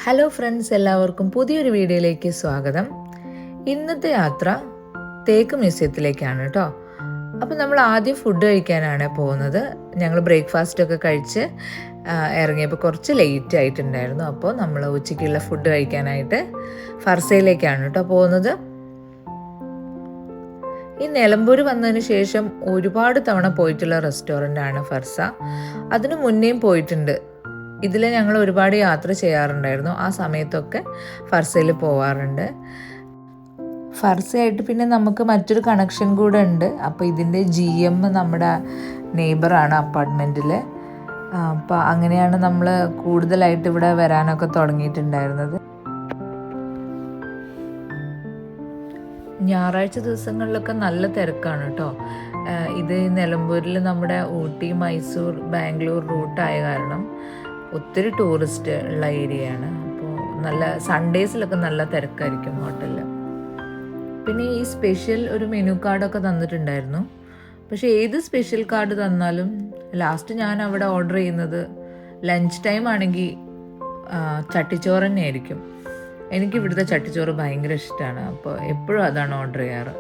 Hello friends, എല്ലാവർക്കും പുതിയൊരു വീഡിയോയിലേക്ക് സ്വാഗതം. ഇന്നത്തെ യാത്ര തേക്ക് മ്യൂസിയത്തിലേക്കാണ് കേട്ടോ. അപ്പോൾ നമ്മൾ ആദ്യം ഫുഡ് കഴിക്കാനാണ് പോകുന്നത്. ഞങ്ങൾ ബ്രേക്ക്ഫാസ്റ്റൊക്കെ കഴിച്ച് ഇറങ്ങിയപ്പോൾ കുറച്ച് ലേറ്റ് ആയിട്ടുണ്ടായിരുന്നു. അപ്പോൾ നമ്മൾ ഉച്ചയ്ക്കുള്ള ഫുഡ് കഴിക്കാനായിട്ട് ഫർസയിലേക്കാണ് കേട്ടോ പോകുന്നത്. ഈ നിലമ്പൂർ വന്നതിന് ശേഷം ഒരുപാട് തവണ പോയിട്ടുള്ള റെസ്റ്റോറൻ്റാണ് ഫർസ. അതിനു മുന്നേയും പോയിട്ടുണ്ട്. ഇതിൽ ഞങ്ങൾ ഒരുപാട് യാത്ര ചെയ്യാറുണ്ടായിരുന്നു. ആ സമയത്തൊക്കെ ഫർസയിൽ പോവാറുണ്ട്. ഫർസയായിട്ട് പിന്നെ നമുക്ക് മറ്റൊരു കണക്ഷൻ കൂടെ ഉണ്ട്. അപ്പോൾ ഇതിൻ്റെ GM നമ്മുടെ നെയ്ബറാണ് അപ്പാർട്ട്മെൻറ്റിൽ. അപ്പോൾ അങ്ങനെയാണ് നമ്മൾ കൂടുതലായിട്ട് ഇവിടെ വരാനൊക്കെ തുടങ്ങിയിട്ടുണ്ടായിരുന്നത്. ഞായറാഴ്ച ദിവസങ്ങളിലൊക്കെ നല്ല തിരക്കാണ് കേട്ടോ. ഇത് നിലമ്പൂരിൽ നമ്മുടെ ഊട്ടി, മൈസൂർ, ബാംഗ്ലൂർ റൂട്ടായ കാരണം ഒത്തിരി ടൂറിസ്റ്റ് ഉള്ള ഏരിയയാണ്. അപ്പോൾ നല്ല സൺഡേസിലൊക്കെ നല്ല തിരക്കായിരിക്കും ഹോട്ടലിൽ. പിന്നെ ഈ സ്പെഷ്യൽ ഒരു മെനു കാർഡൊക്കെ തന്നിട്ടുണ്ടായിരുന്നു. പക്ഷേ ഏത് സ്പെഷ്യൽ കാർഡ് തന്നാലും ലാസ്റ്റ് ഞാൻ അവിടെ ഓർഡർ ചെയ്യുന്നത് ലഞ്ച് ടൈം ആണെങ്കിൽ ചട്ടിച്ചോറ് തന്നെ ആയിരിക്കും. എനിക്ക് ഇവിടുത്തെ ചട്ടിച്ചോറ് ഭയങ്കര ഇഷ്ടമാണ്. അപ്പോൾ എപ്പോഴും അതാണ് ഓർഡർ ചെയ്യാറ്.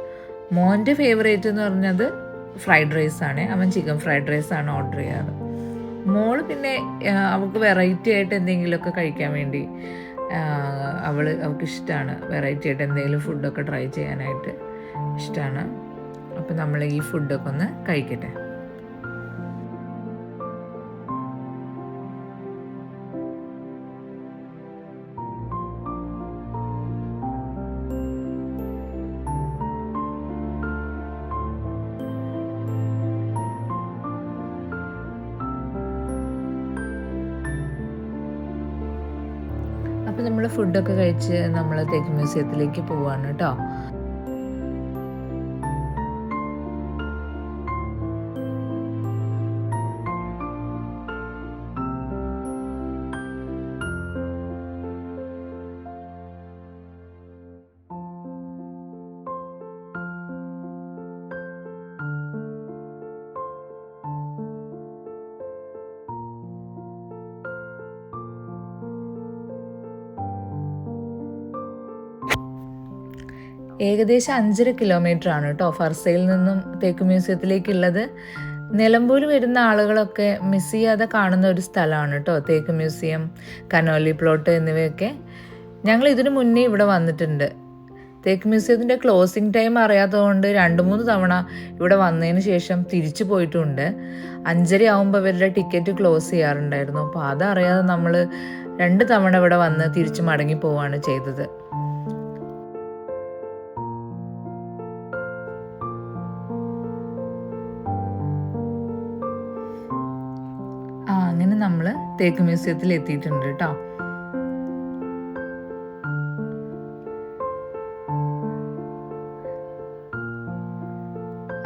മോൻ്റെ ഫേവറേറ്റ് എന്ന് പറഞ്ഞത് ഫ്രൈഡ് റൈസാണ്. അവൻ ചിക്കൻ ഫ്രൈഡ് റൈസാണ് ഓർഡർ ചെയ്യാറ്. മോള് പിന്നെ അവൾക്ക് വെറൈറ്റി ആയിട്ട് എന്തെങ്കിലുമൊക്കെ കഴിക്കാൻ വേണ്ടി അവൾക്ക് ഇഷ്ടമാണ്. വെറൈറ്റി ആയിട്ട് എന്തെങ്കിലും ഫുഡൊക്കെ ട്രൈ ചെയ്യാനായിട്ട് ഇഷ്ടമാണ്. അപ്പം നമ്മൾ ഈ ഫുഡൊക്കെ ഒന്ന് കഴിക്കട്ടെ. അപ്പോൾ നമ്മൾ ഫുഡൊക്കെ കഴിച്ച് നമ്മൾ തേക്ക് മ്യൂസിയത്തിലേക്ക് പോവാണ് കേട്ടോ. ഏകദേശം 5.5 കിലോമീറ്റർ ആണ് കേട്ടോ ഫർസയിൽ നിന്നും തേക്ക് മ്യൂസിയത്തിലേക്കുള്ളത്. നിലമ്പൂർ വരുന്ന ആളുകളൊക്കെ മിസ് ചെയ്യാതെ കാണുന്ന ഒരു സ്ഥലമാണ് കേട്ടോ തേക്ക് മ്യൂസിയം, കനോലി പ്ലോട്ട് എന്നിവയൊക്കെ. ഞങ്ങൾ ഇതിനു മുന്നേ ഇവിടെ വന്നിട്ടുണ്ട്. തേക്ക് മ്യൂസിയത്തിൻ്റെ ക്ലോസിംഗ് ടൈം അറിയാത്തതുകൊണ്ട് 2-3 തവണ ഇവിടെ വന്നതിന് ശേഷം തിരിച്ചു പോയിട്ടുമുണ്ട്. 5:30 ആകുമ്പോൾ ഇവരുടെ ടിക്കറ്റ് ക്ലോസ് ചെയ്യാറുണ്ടായിരുന്നു. അപ്പോൾ അതറിയാതെ നമ്മൾ 2 തവണ ഇവിടെ വന്ന് തിരിച്ചു മടങ്ങി പോവുകയാണ് ചെയ്തത്. അങ്ങനെ നമ്മൾ തേക്ക് മ്യൂസിയത്തിൽ എത്തിയിട്ടുണ്ട് കേട്ടോ.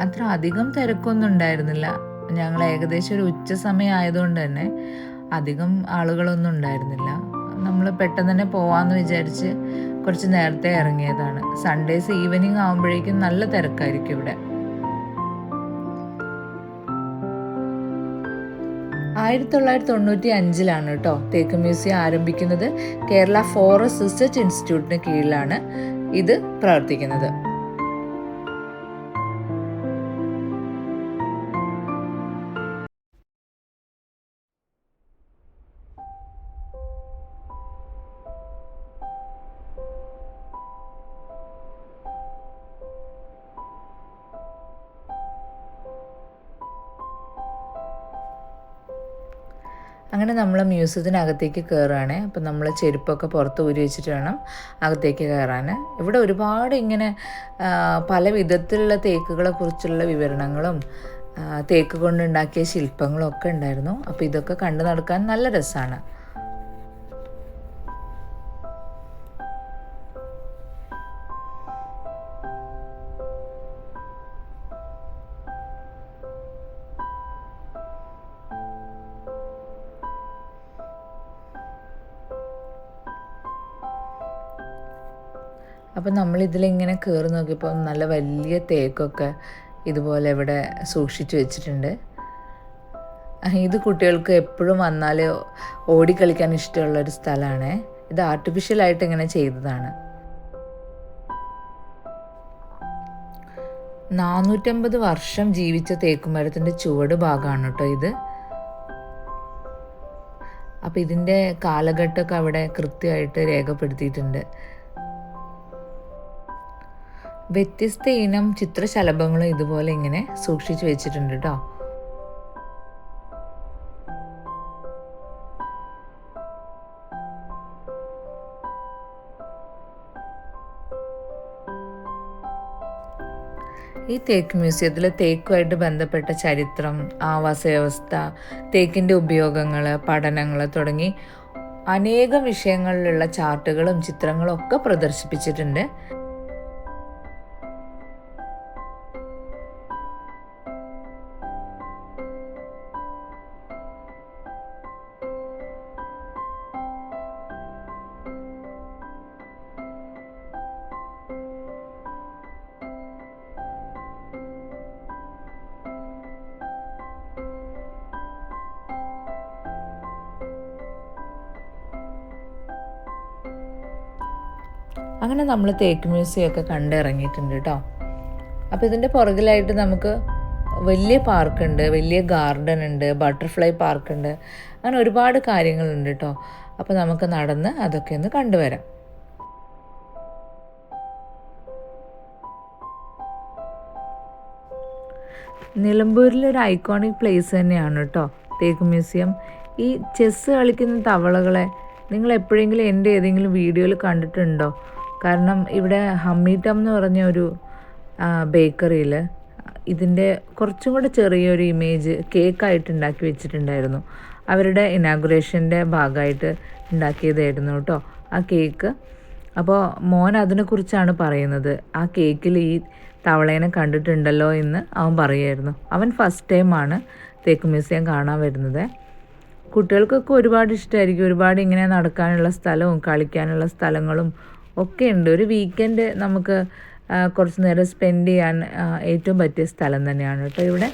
അത്ര അധികം തിരക്കൊന്നും ഉണ്ടായിരുന്നില്ല. ഞങ്ങൾ ഏകദേശം ഒരു ഉച്ച സമയം ആയതുകൊണ്ട് തന്നെ അധികം ആളുകളൊന്നും ഉണ്ടായിരുന്നില്ല. നമ്മൾ പെട്ടെന്ന് തന്നെ പോവാമെന്ന് വിചാരിച്ച് കുറച്ച് നേരത്തെ ഇറങ്ങിയതാണ്. സൺഡേസ് ഈവനിങ് ആകുമ്പോഴേക്കും നല്ല തിരക്കായിരിക്കും ഇവിടെ. 1995 കേട്ടോ തേക്ക് മ്യൂസിയം ആരംഭിക്കുന്നത്. കേരള ഫോറസ്റ്റ് റിസർച്ച് ഇൻസ്റ്റിറ്റ്യൂട്ടിന് കീഴിലാണ് ഇത് പ്രവർത്തിക്കുന്നത്. അങ്ങനെ നമ്മൾ മ്യൂസിയത്തിനകത്തേക്ക് കയറുകയാണ്. അപ്പം നമ്മൾ ചെരുപ്പൊക്കെ പുറത്ത് ഊരി വെച്ചിട്ട് വേണം അകത്തേക്ക് കയറാൻ. ഇവിടെ ഒരുപാട് ഇങ്ങനെ പല വിധത്തിലുള്ള തേക്കുകളെ കുറിച്ചുള്ള വിവരണങ്ങളും തേക്ക് കൊണ്ടുണ്ടാക്കിയ ശില്പങ്ങളും ഒക്കെ ഉണ്ടായിരുന്നു. അപ്പോൾ ഇതൊക്കെ കണ്ടു നടക്കാൻ നല്ല രസമാണ്. അപ്പം നമ്മളിതിലിങ്ങനെ കയറി നോക്കിയപ്പോൾ നല്ല വലിയ തേക്കൊക്കെ ഇതുപോലെ ഇവിടെ സൂക്ഷിച്ചു വെച്ചിട്ടുണ്ട്. ഇത് കുട്ടികൾക്ക് എപ്പോഴും വന്നാൽ ഓടിക്കളിക്കാൻ ഇഷ്ടമുള്ളൊരു സ്ഥലമാണ്. ഇത് ആർട്ടിഫിഷ്യലായിട്ട് ഇങ്ങനെ ചെയ്തതാണ്. 450 വർഷം ജീവിച്ച തേക്കുമരത്തിൻ്റെ ചുവട് ഭാഗമാണ് കേട്ടോ ഇത്. അപ്പോൾ ഇതിൻ്റെ കാലഘട്ടമൊക്കെ അവിടെ കൃത്യമായിട്ട് രേഖപ്പെടുത്തിയിട്ടുണ്ട്. വ്യത്യസ്ത ഇനം ചിത്രശലഭങ്ങളും ഇതുപോലെ ഇങ്ങനെ സൂക്ഷിച്ചു വെച്ചിട്ടുണ്ട് കേട്ടോ. ഈ തേക്ക് മ്യൂസിയത്തിൽ തേക്കുമായിട്ട് ബന്ധപ്പെട്ട ചരിത്രം, ആവാസ വ്യവസ്ഥ, തേക്കിൻ്റെ ഉപയോഗങ്ങൾ, പഠനങ്ങൾ തുടങ്ങി അനേകം വിഷയങ്ങളിലുള്ള ചാർട്ടുകളും ചിത്രങ്ങളും ഒക്കെ പ്രദർശിപ്പിച്ചിട്ടുണ്ട്. അങ്ങനെ നമ്മൾ തേക്ക് മ്യൂസിയമൊക്കെ കണ്ടിറങ്ങിയിട്ടുണ്ട് കേട്ടോ. അപ്പോൾ ഇതിൻ്റെ പുറകിലായിട്ട് നമുക്ക് വലിയ പാർക്കുണ്ട്, വലിയ ഗാർഡൻ ഉണ്ട്, ബട്ടർഫ്ലൈ പാർക്കുണ്ട്, അങ്ങനെ ഒരുപാട് കാര്യങ്ങളുണ്ട് കേട്ടോ. അപ്പോൾ നമുക്ക് നടന്ന് അതൊക്കെ ഒന്ന് കണ്ടുവരാം. നിലമ്പൂരിലൊരു ഐക്കോണിക് പ്ലേസ് തന്നെയാണ് കേട്ടോ തേക്ക് മ്യൂസിയം. ഈ ചെസ്സ് കളിക്കുന്ന തവളകളെ നിങ്ങൾ എപ്പോഴെങ്കിലും എൻ്റെ ഏതെങ്കിലും വീഡിയോയിൽ കണ്ടിട്ടുണ്ടോ? കാരണം ഇവിടെ ഹമ്മിട്ടം എന്ന് പറഞ്ഞ ഒരു ബേക്കറിയിൽ ഇതിൻ്റെ കുറച്ചും കൂടെ ചെറിയൊരു ഇമേജ് കേക്കായിട്ട് ഉണ്ടാക്കി വെച്ചിട്ടുണ്ടായിരുന്നു. അവരുടെ ഇനാഗുറേഷൻ്റെ ഭാഗമായിട്ട് ഉണ്ടാക്കിയതായിരുന്നു കേട്ടോ ആ കേക്ക്. അപ്പോൾ മോൻ അതിനെക്കുറിച്ചാണ് പറയുന്നത്. ആ കേക്കിൽ ഈ തവളേനെ കണ്ടിട്ടുണ്ടല്ലോ എന്ന് അവൻ പറയുമായിരുന്നു. അവൻ ഫസ്റ്റ് ടൈമാണ് തേക്ക് മ്യൂസിയം കാണാൻ വരുന്നത്. കുട്ടികൾക്കൊക്കെ ഒരുപാട് ഇഷ്ടമായിരിക്കും. ഒരുപാട് ഇങ്ങനെ നടക്കാനുള്ള സ്ഥലവും കളിക്കാനുള്ള സ്ഥലങ്ങളും ഒക്കെ ഉണ്ട്. ഒരു വീക്കെൻഡ് നമുക്ക് കുറച്ച് നേരം സ്പെൻഡ് ചെയ്യാൻ ഏറ്റവും പറ്റിയ സ്ഥലം തന്നെയാണ് കേട്ടോ ഇവിടെ.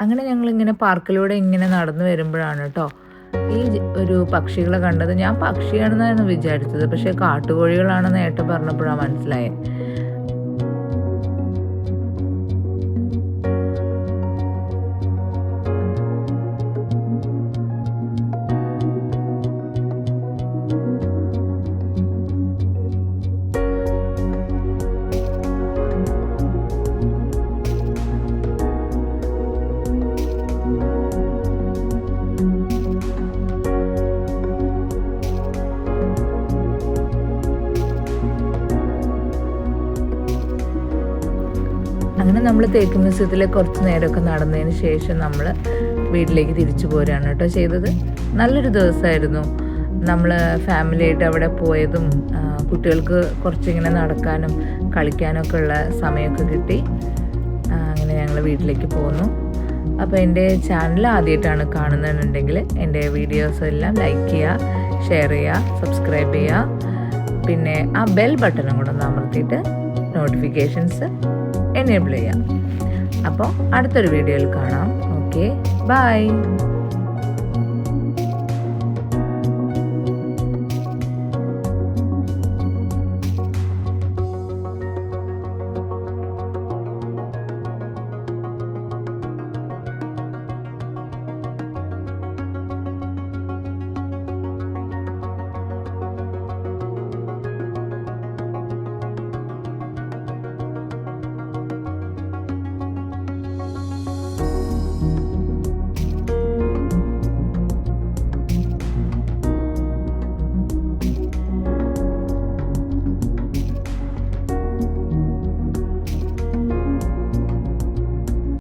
അങ്ങനെ ഞങ്ങളിങ്ങനെ പാർക്കിലൂടെ ഇങ്ങനെ നടന്നു വരുമ്പോഴാണ് കേട്ടോ ഈ ഒരു പക്ഷികളെ കണ്ടത്. ഞാൻ പക്ഷിയാണെന്നാണ് വിചാരിച്ചത്, പക്ഷേ കാട്ടുകോഴികളാണെന്ന് ഏട്ടൻ പറഞ്ഞപ്പോഴാണ് മനസ്സിലായത്. അങ്ങനെ നമ്മൾ തേക്ക് മ്യൂസിയത്തിലെ കുറച്ച് നേരമൊക്കെ നടന്നതിന് ശേഷം നമ്മൾ വീട്ടിലേക്ക് തിരിച്ചു പോരാണ് കേട്ടോ ചെയ്തത്. നല്ലൊരു ദിവസമായിരുന്നു. നമ്മൾ ഫാമിലിയായിട്ട് അവിടെ പോയതും കുട്ടികൾക്ക് കുറച്ചിങ്ങനെ നടക്കാനും കളിക്കാനൊക്കെ ഉള്ള സമയമൊക്കെ കിട്ടി. അങ്ങനെ ഞങ്ങൾ വീട്ടിലേക്ക് പോന്നു. അപ്പോൾ എൻ്റെ ചാനൽ ആദ്യമായിട്ടാണ് കാണുന്നുണ്ടെങ്കിൽ എൻ്റെ വീഡിയോസ് എല്ലാം ലൈക്ക് ചെയ്യുക, ഷെയർ ചെയ്യുക, സബ്സ്ക്രൈബ് ചെയ്യുക. പിന്നെ ആ ബെൽ ബട്ടണും കൂടെ ഒന്ന് അമർത്തിയിട്ട് നോട്ടിഫിക്കേഷൻസ് എനേബിൾ ചെയ്യാം. അപ്പോൾ അടുത്തൊരു വീഡിയോയിൽ കാണാം. Okay, by.